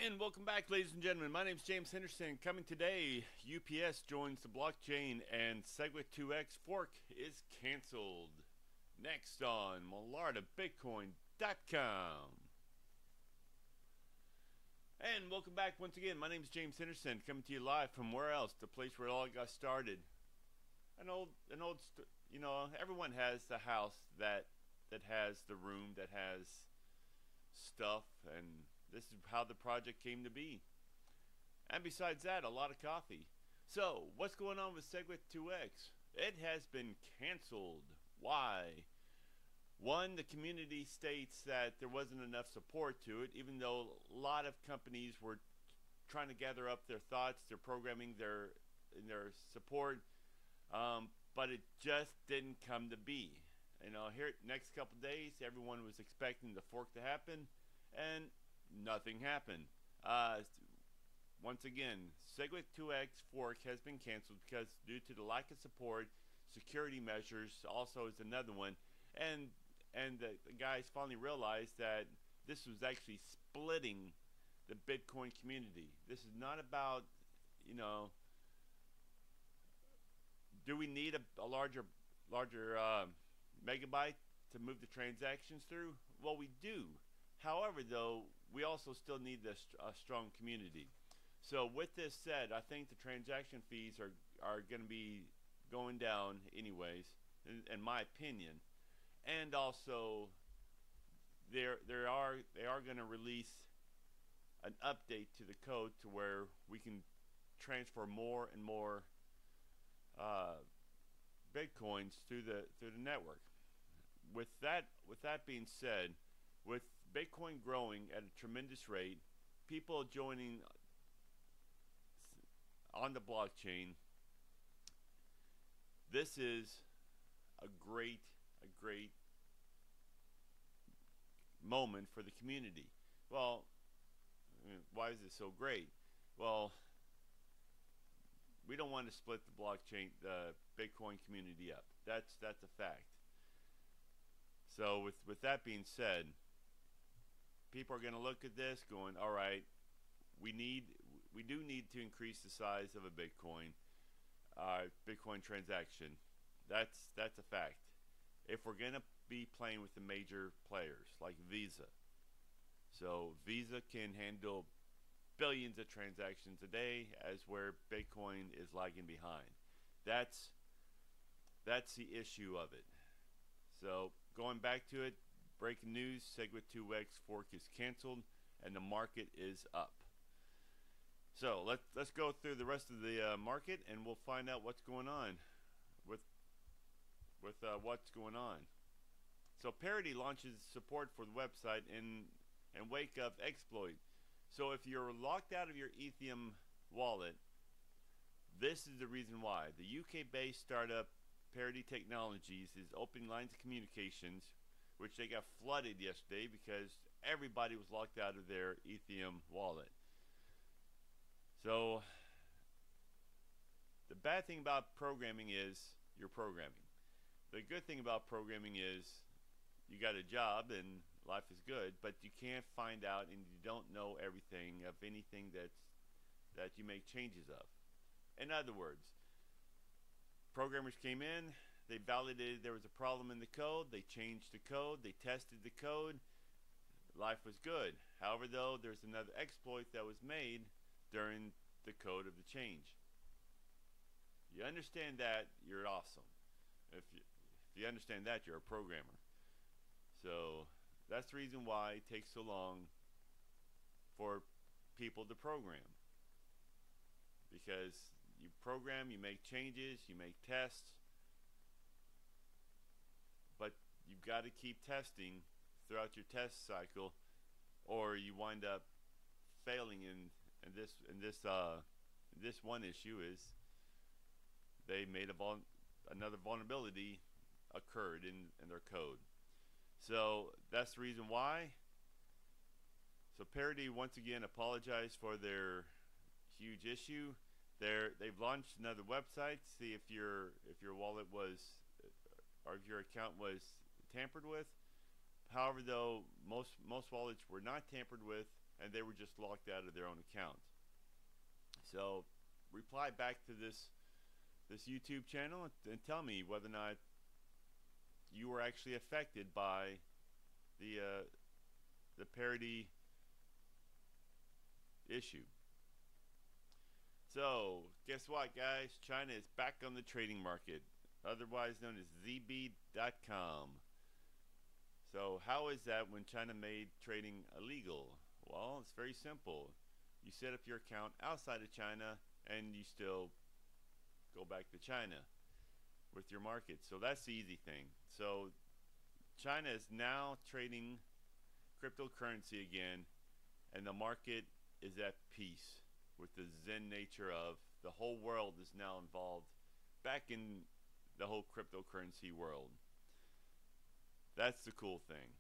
And welcome back, ladies and gentlemen. My name is James Henderson. Coming today, UPS joins the blockchain and Segwit2x fork is canceled. Next on MalairteBitcoin.com. And welcome back once again. My name is James Henderson, coming to you live from where else? The place where it all got started. Everyone has the house that has the room that has stuff, and this is how the project came to be. And besides that, a lot of coffee. So, what's going on with Segwit2x? It has been canceled. Why? One, the community states that there wasn't enough support to it, even though a lot of companies were trying to gather up their thoughts, their programming, their support, but it just didn't come to be. Here next couple days, everyone was expecting the fork to happen, and nothing happened. Once again, Segwit2x fork has been canceled because due to the lack of support, security measures also is another one, and the guys finally realized that this was actually splitting the Bitcoin community. This is not about, do we need a larger megabyte to move the transactions through? Well, we do. However, though, we also still need a strong community. So with this said, I think the transaction fees are going to be going down anyways, in my opinion. And also, they are going to release an update to the code to where we can transfer more and more Bitcoins through the network. With that being said, with Bitcoin growing at a tremendous rate, people joining on the blockchain, this is a great moment for the community. Well, why is it so great? Well, we don't want to split the Bitcoin community up. That's a fact. So with that being said, people are going to look at this going, all right, we do need to increase the size of a Bitcoin transaction. That's a fact. If we're going to be playing with the major players like Visa, so Visa can handle billions of transactions a day, as where Bitcoin is lagging behind. That's the issue of it. So going back to it, breaking news: Segwit2x fork is canceled and the market is up. So let's go through the rest of the market, and we'll find out what's going on with what's going on. So Parity launches support for the website in wake of exploit. So if you're locked out of your Ethereum wallet, this is the reason why. The UK-based startup Parity Technologies is opening lines of communications, which they got flooded yesterday because everybody was locked out of their Ethereum wallet. So the bad thing about programming is you're programming. The good thing about programming is you got a job and life is good, but you can't find out and you don't know everything of anything that you make changes of. In other words, programmers came in, they validated there was a problem in the code, they changed the code, they tested the code, life was good. However, though, there's another exploit that was made during the code of the change. You understand that, you're awesome. If you understand that, you're a programmer. So that's the reason why it takes so long for people to program. Because you program, you make changes, you make tests, but you've got to keep testing throughout your test cycle, or you wind up failing. In this one issue is they made another vulnerability occurred in their code. So that's the reason why. So Parity once again apologized for their huge issue. They've launched another website to see if your wallet was, or if your account was tampered with. However, though, most wallets were not tampered with. and they were just locked out of their own account. So reply back to this YouTube channel and tell me whether or not you were actually affected by the parity issue. So guess what, guys? China is back on the trading market, otherwise known as ZB.com. So how is that when China made trading illegal? Well, it's very simple. You set up your account outside of China and you still go back to China with your market. So that's the easy thing. So China is now trading cryptocurrency again, and the market is at peace with the Zen nature of the whole world is now involved back in the whole cryptocurrency world. That's the cool thing.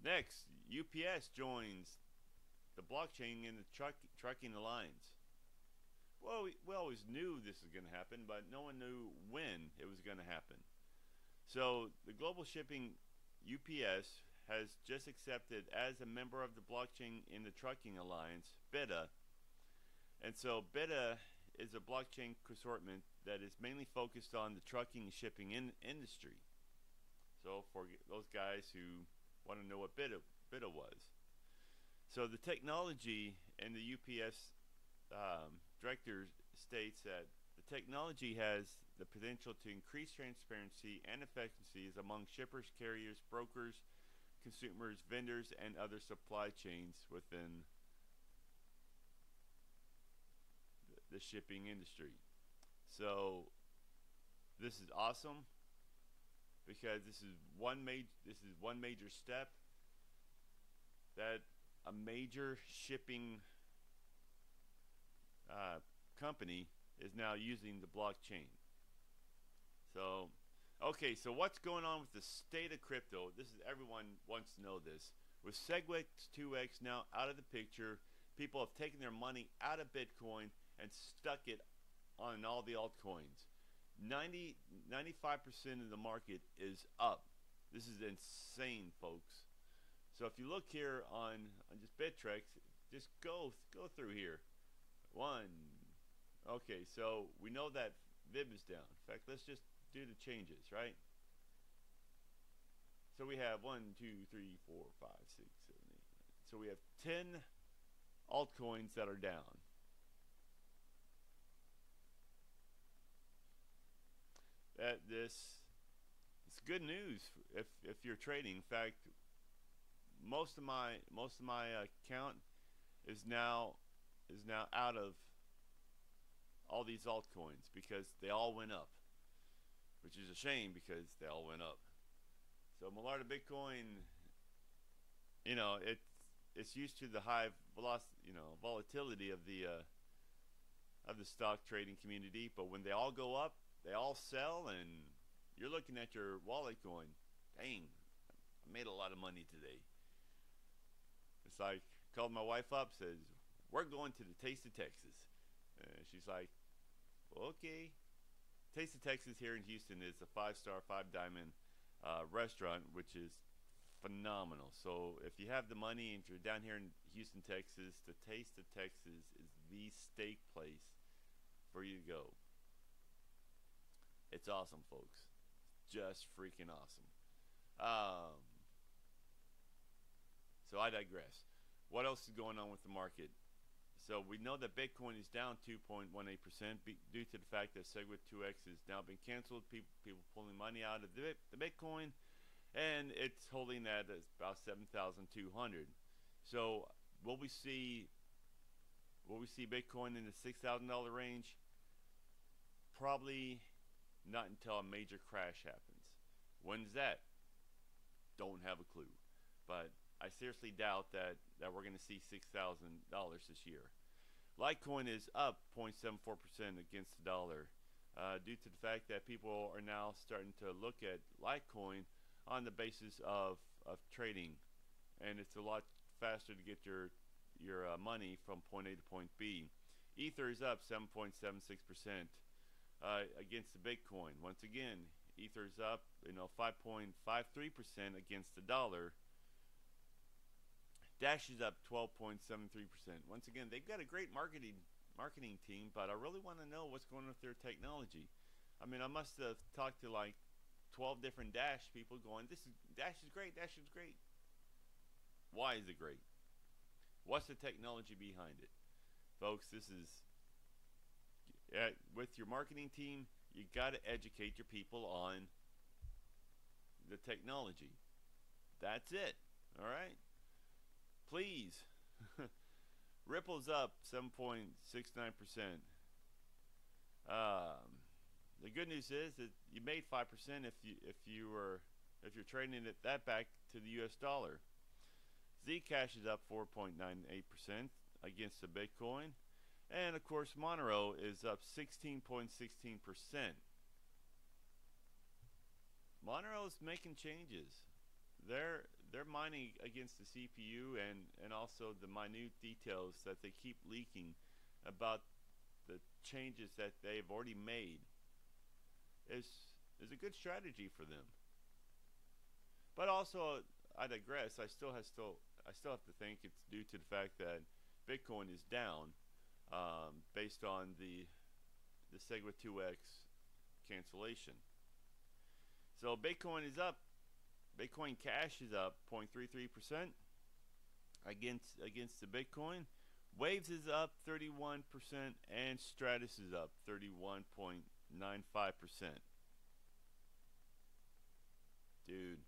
Next, UPS joins the blockchain in the trucking alliance. Well, we always knew this was going to happen, but no one knew when it was going to happen. So the global shipping UPS has just accepted as a member of the blockchain in the trucking alliance, BITA. And so BITA is a blockchain consortium that is mainly focused on the trucking and shipping industry. So for those guys who want to know what BITA was. So the technology and the UPS director states that the technology has the potential to increase transparency and efficiencies among shippers, carriers, brokers, consumers, vendors, and other supply chains within the shipping industry. So this is awesome because this is one major step that a major shipping company is now using the blockchain. So okay, so what's going on with the state of crypto? This is, everyone wants to know this. With SegWit 2x now out of the picture, people have taken their money out of Bitcoin and stuck it on all the altcoins. 95% of the market is up. This is insane, folks. So if you look here on just Bittrex, just go through here. Okay, so we know that VIB is down. In fact, let's just do the changes, right? So we have 1, 2, 3, 4, 5, 6, 7, 8, 9. So we have 10 altcoins that are down. It's good news if you're trading. In fact, most of my account is now out of all these altcoins because they all went up, which is a shame because they all went up. So Malairte Bitcoin, you know, it's used to the high volatility of the stock trading community, but when they all go up, they all sell, and you're looking at your wallet going, dang, I made a lot of money today. It's like, called my wife up, says, we're going to the Taste of Texas. She's like, okay. Taste of Texas here in Houston is a 5-star, 5-diamond restaurant, which is phenomenal. So if you have the money and if you're down here in Houston, Texas, the Taste of Texas is the steak place for you to go. It's awesome, folks. Just freaking awesome. So I digress. What else is going on with the market? So we know that Bitcoin is down 2.18% due to the fact that SegWit 2x has now been canceled. People pulling money out of the Bitcoin, and it's holding at about 7,200. So will we see Bitcoin in the $6,000 range? Probably not until a major crash happens. When's that? Don't have a clue, but I seriously doubt that we're going to see $6,000 this year. Litecoin is up 0.74% against the dollar due to the fact that people are now starting to look at Litecoin on the basis of trading, and it's a lot faster to get your money from point A to point B. Ether is up 7.76% against the Bitcoin. Once again, Ether's up 5.53% against the dollar Dash is up 12.73%. Once again, they've got a great marketing team, but I really want to know what's going on with their technology. I mean, I must have talked to like 12 different Dash people going, Dash is great, Dash is great. Why is it great? What's the technology behind it? Folks, this is, with your marketing team, you got to educate your people on the technology. That's it. All right? Please. Ripple's up 7.69%. The good news is that you made 5% if you're trading it that back to the US dollar. Zcash is up 4.98% against the Bitcoin. And of course Monero is up 16.16%. Monero is making changes. They're mining against the CPU and also the minute details that they keep leaking about the changes that they've already made is a good strategy for them. But also, I digress. I still have to think it's due to the fact that Bitcoin is down based on the Segwit 2x cancellation. So Bitcoin is up. Bitcoin Cash is up 0.33% against the Bitcoin. Waves is up 31% and Stratus is up 31.95%. Dude,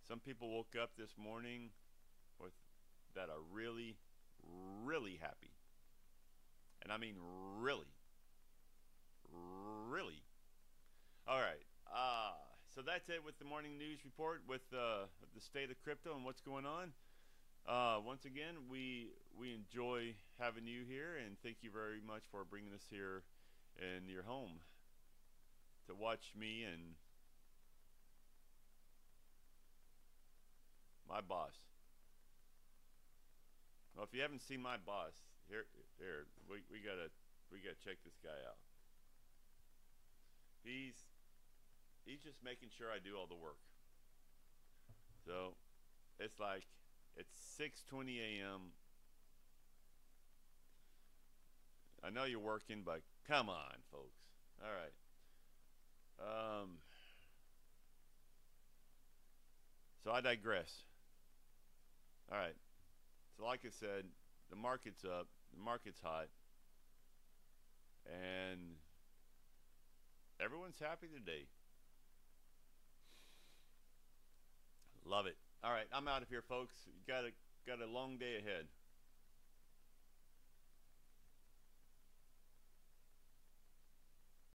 some people woke up this morning that are really, really happy. And I mean really. Really. All right. So that's it with the morning news report with the state of crypto and what's going on. Once again, we enjoy having you here, and thank you very much for bringing us here in your home to watch me and my boss. Well, if you haven't seen my boss, here we gotta check this guy out. He's just making sure I do all the work. So it's 6:20 a.m. I know you're working, but come on, folks. All right. So I digress. All right. So like I said, the market's up, the market's hot, and everyone's happy today. Love it. All right, I'm out of here, folks. Got a long day ahead.